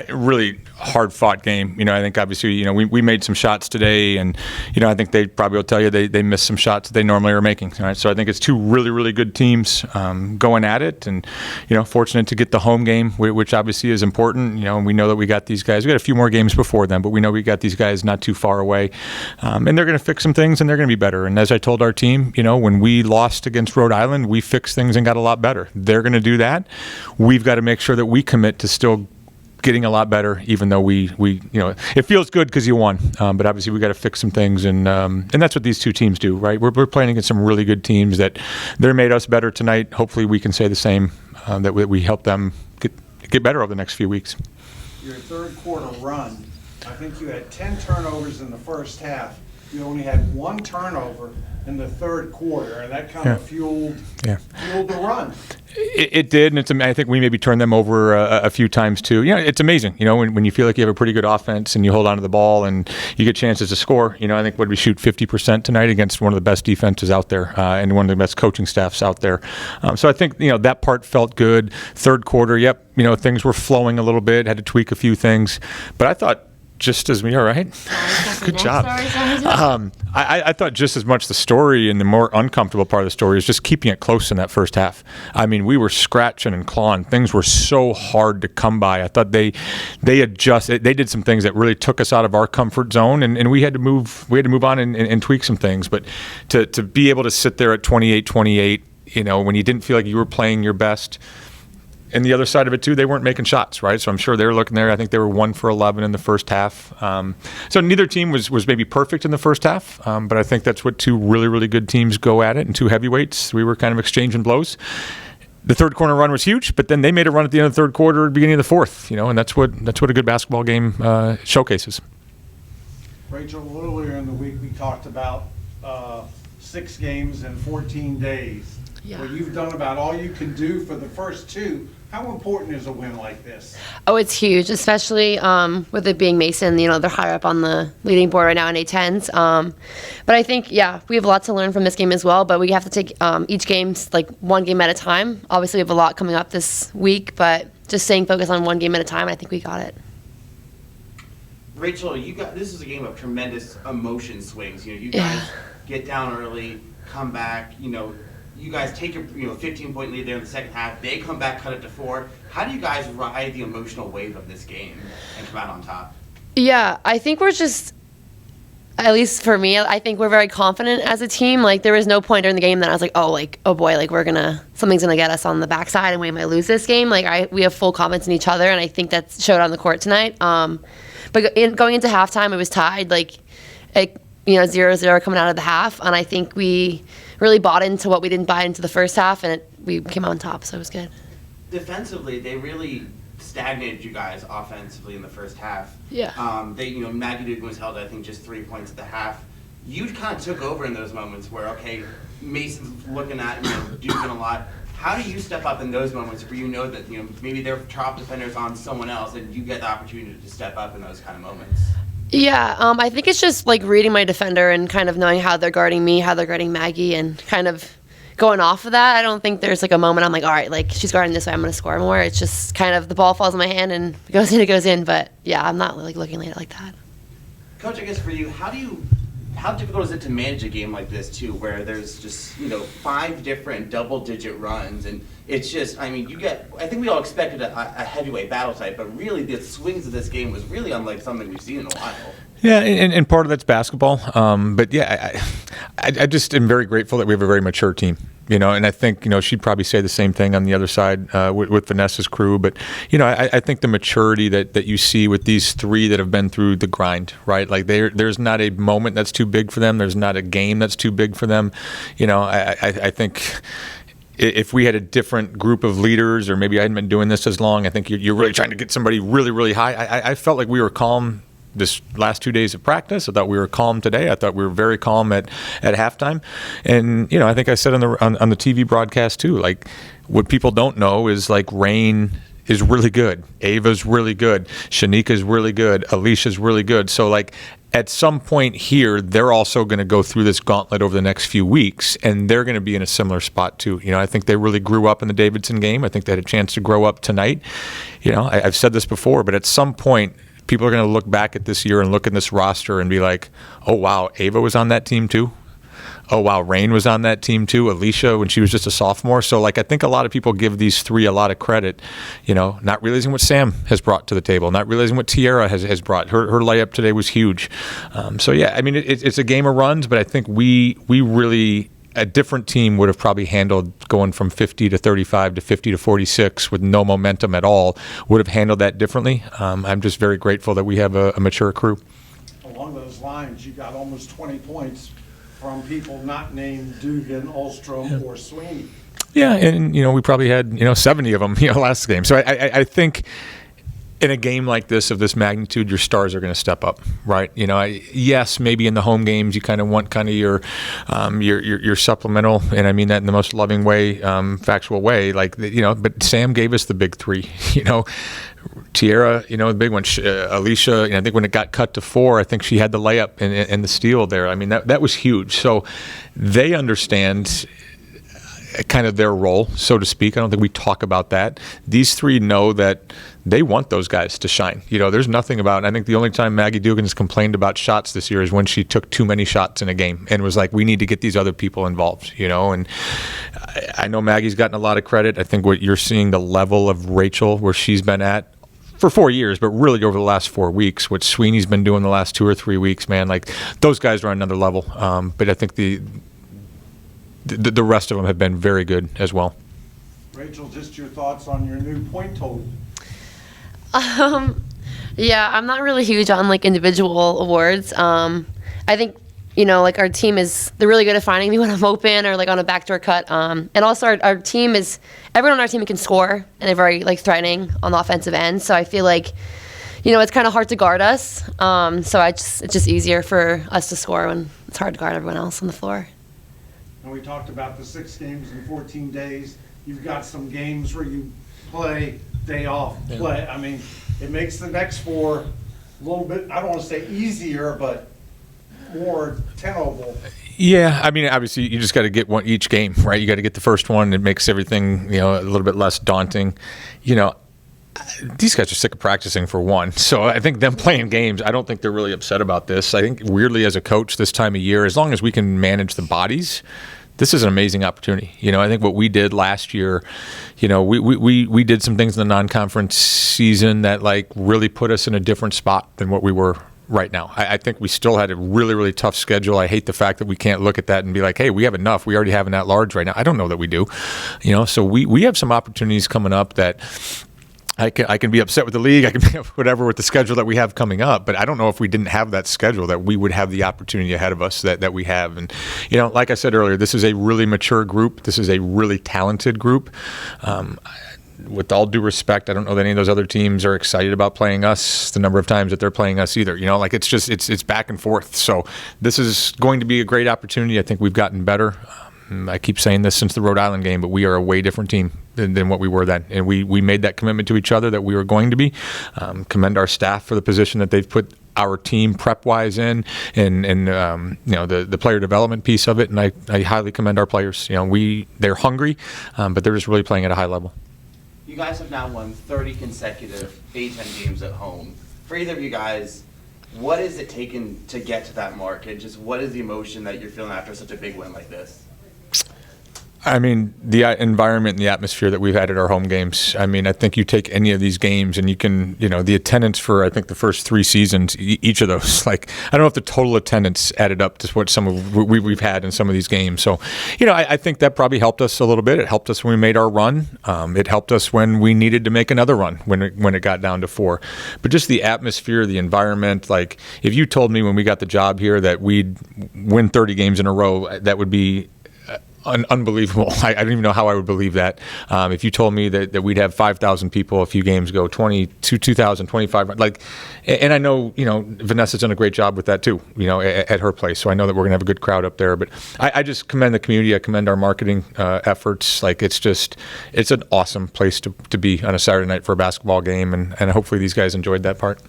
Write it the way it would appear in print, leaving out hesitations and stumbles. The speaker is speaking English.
Really hard-fought game. I think obviously, we made some shots today, and, I think they probably will tell you they missed some shots that they normally are making. Right? So I think it's two really, really good teams going at it, and, fortunate to get the home game, which obviously is important. And we know that we got these guys. We got a few more games before them, but we know we got these guys not too far away, and they're going to fix some things, and they're going to be better. And as I told our team, when we lost against Rhode Island, we fixed things and got a lot better. They're going to do that. We've got to make sure that we commit to still getting a lot better, even though we it feels good because you won, but obviously we got to fix some things, and that's what these two teams do, right? We're playing against some really good teams that they're made us better tonight. Hopefully we can say the same, that we help them get better over the next few weeks. Your third quarter run, I think you had 10 turnovers in the first half. You only had one turnover in the third quarter, and that kind of fueled the run. It did, and I think we maybe turned them over a few times too. It's amazing, when you feel like you have a pretty good offense and you hold on to the ball and you get chances to score. I think we shoot 50% tonight against one of the best defenses out there, and one of the best coaching staffs out there. So I think that part felt good. Third quarter, things were flowing a little bit. Had to tweak a few things, but I thought just as me, all right? Good job. I thought just as much the story and the more uncomfortable part of the story is just keeping it close in that first half. I mean, we were scratching and clawing. Things were so hard to come by. I thought they adjusted. They did some things that really took us out of our comfort zone, and we had to move on and tweak some things. But to be able to sit there at 28-28, when you didn't feel like you were playing your best. And the other side of it, too, they weren't making shots, right? So I'm sure they were looking there. I think they were 1 for 11 in the first half. So neither team was maybe perfect in the first half, but I think that's what two really, really good teams go at it, and two heavyweights. We were kind of exchanging blows. The third quarter run was huge, but then they made a run at the end of the third quarter, beginning of the fourth, and that's what a good basketball game showcases. Rachel, earlier in the week we talked about 6 games in 14 days. Yeah. Well, you've done about all you can do for the first 2. How important is a win like this? Oh, it's huge, especially with it being Mason. They're higher up on the leading board right now in A10s. But I think, we have a lot to learn from this game as well. But we have to take each game like one game at a time. Obviously, we have a lot coming up this week, but just staying focused on one game at a time, I think we got it. Rachel, this is a game of tremendous emotion swings. You guys get down early, come back, you guys take a 15-point lead there in the second half. They come back, cut it to 4. How do you guys ride the emotional wave of this game and come out on top? Yeah, I think we're just, at least for me, I think we're very confident as a team. Like, there was no point during the game that I was like, oh boy, like something's gonna get us on the backside and we might lose this game. Like, we have full confidence in each other, and I think that showed on the court tonight. But going into halftime, it was tied, 0-0 coming out of the half, and I think we really bought into what we didn't buy into the first half, and we came on top, so it was good. Defensively, they really stagnated you guys offensively in the first half. Yeah. Maggie Dugan was held, I think, just 3 points at the half. You kind of took over in those moments where, okay, Mason's looking at, Dugan a lot. How do you step up in those moments where you know that, maybe their top defender's on someone else, and you get the opportunity to step up in those kind of moments? Yeah, I think it's just reading my defender and kind of knowing how they're guarding me, how they're guarding Maggie, and kind of going off of that. I don't think there's a moment I'm like, all right, she's guarding this way, I'm going to score more. It's just kind of the ball falls in my hand and it goes in. But yeah, I'm not looking at it like that. Coach, I guess for you, how difficult is it to manage a game like this too, where there's just 5 different double-digit runs, and it's just, I think we all expected a heavyweight battle type, but really the swings of this game was really unlike something we've seen in a while. Yeah, and part of that's basketball, but yeah, I just am very grateful that we have a very mature team. And I think, she'd probably say the same thing on the other side with Vanessa's crew. But, I think the maturity that you see with these 3 that have been through the grind, right? There's not a moment that's too big for them. There's not a game that's too big for them. I think if we had a different group of leaders, or maybe I hadn't been doing this as long, I think you're really trying to get somebody really, really high. I felt like we were calm this last 2 days of practice. I thought we were calm today. I thought we were very calm at halftime. And, I think I said on the TV broadcast too, what people don't know is rain is really good. Ava's really good. Shanika's really good. Alicia's really good. So, like, at some point here, they're also going to go through this gauntlet over the next few weeks, and they're going to be in a similar spot too. You know, I think they really grew up in the Davidson game. I think they had a chance to grow up tonight. You know, I've said this before, but at some point, people are going to look back at this year and look at this roster and be like, oh, wow, Ava was on that team too? Oh, wow, Rain was on that team too. Alicia, when she was just a sophomore. So, like, I think a lot of people give these three a lot of credit, you know, not realizing what Sam has brought to the table, not realizing what Tiara has brought. Her layup today was huge. So, yeah, I mean, it's a game of runs, but I think we really, a different team would have probably handled going from 50 to 35 to 50 to 46 with no momentum at all, would have handled that differently. I'm just very grateful that we have a mature crew. Along those lines, you got almost 20 points from people not named Dugan, Ulstrom, or Sweeney. Yeah, and, you know, we probably had, 70 of them, last game. So I think in a game like this, of this magnitude, your stars are going to step up, right? You know, yes, maybe in the home games you kind of want kind of your supplemental, and I mean that in the most loving way, factual way, like, but Sam gave us the big three, Tiara, the big one. Alicia, I think when it got cut to 4, I think she had the layup and the steal there. I mean, that was huge. So they understand kind of their role, so to speak. I don't think we talk about that. These three know that they want those guys to shine. There's nothing about, I think the only time Maggie Dugan has complained about shots this year is when she took too many shots in a game and was like, we need to get these other people involved, and I know Maggie's gotten a lot of credit. I think what you're seeing, the level of Rachel, where she's been at for 4 years, but really over the last 4 weeks, what Sweeney's been doing the last 2 or 3 weeks, man, like, those guys are on another level. But I think the rest of them have been very good as well. Rachel, just your thoughts on your new point total. Yeah, I'm not really huge on like individual awards. I think, like our team they're really good at finding me when I'm open or like on a backdoor cut. And also our team everyone on our team can score, and they're very like threatening on the offensive end. So I feel like, it's kind of hard to guard us. So it's just easier for us to score when it's hard to guard everyone else on the floor. And we talked about the 6 games in 14 days. You've got some games where you play, day off, play. I mean, it makes the next 4 a little bit, I don't want to say easier, but more tenable. Yeah, I mean, obviously, you just got to get each game, right? You got to get the first one. It makes everything, a little bit less daunting. These guys are sick of practicing, for one. So I think them playing games, I don't think they're really upset about this. I think, weirdly, as a coach this time of year, as long as we can manage the bodies, this is an amazing opportunity. I think what we did last year, we did some things in the non-conference season that like really put us in a different spot than what we were right now. I think we still had a really, really tough schedule. I hate the fact that we can't look at that and be like, hey, we have enough. We already have an at-large right now. I don't know that we do. So we have some opportunities coming up that I can be upset with the league. I can be whatever with the schedule that we have coming up, but I don't know if we didn't have that schedule that we would have the opportunity ahead of us that we have. And, like I said earlier, this is a really mature group. This is a really talented group. With all due respect, I don't know that any of those other teams are excited about playing us the number of times that they're playing us either. Like it's just, it's back and forth. So this is going to be a great opportunity. I think we've gotten better. I keep saying this since the Rhode Island game, but we are a way different team than what we were then. And we made that commitment to each other that we were going to be. Commend our staff for the position that they've put our team prep-wise in, and the player development piece of it. And I highly commend our players. They're hungry, but they're just really playing at a high level. You guys have now won 30 consecutive A-10 games at home. For either of you guys, what is it taken to get to that mark? And just what is the emotion that you're feeling after such a big win like this? I mean, the environment and the atmosphere that we've had at our home games. I mean, I think you take any of these games and you can, the attendance for, I think, the first 3 seasons, each of those, like, I don't know if the total attendance added up to what some of we've had in some of these games. So, I think that probably helped us a little bit. It helped us when we made our run. It helped us when we needed to make another run when it got down to 4. But just the atmosphere, the environment, like, if you told me when we got the job here that we'd win 30 games in a row, that would be unbelievable. I don't even know how I would believe that. If you told me that we'd have 5,000 people a few games ago, 2,000, 25, like, and I know, Vanessa's done a great job with that too, at her place. So I know that we're going to have a good crowd up there. But I just commend the community. I commend our marketing efforts. Like, it's an awesome place to be on a Saturday night for a basketball game. And hopefully these guys enjoyed that part.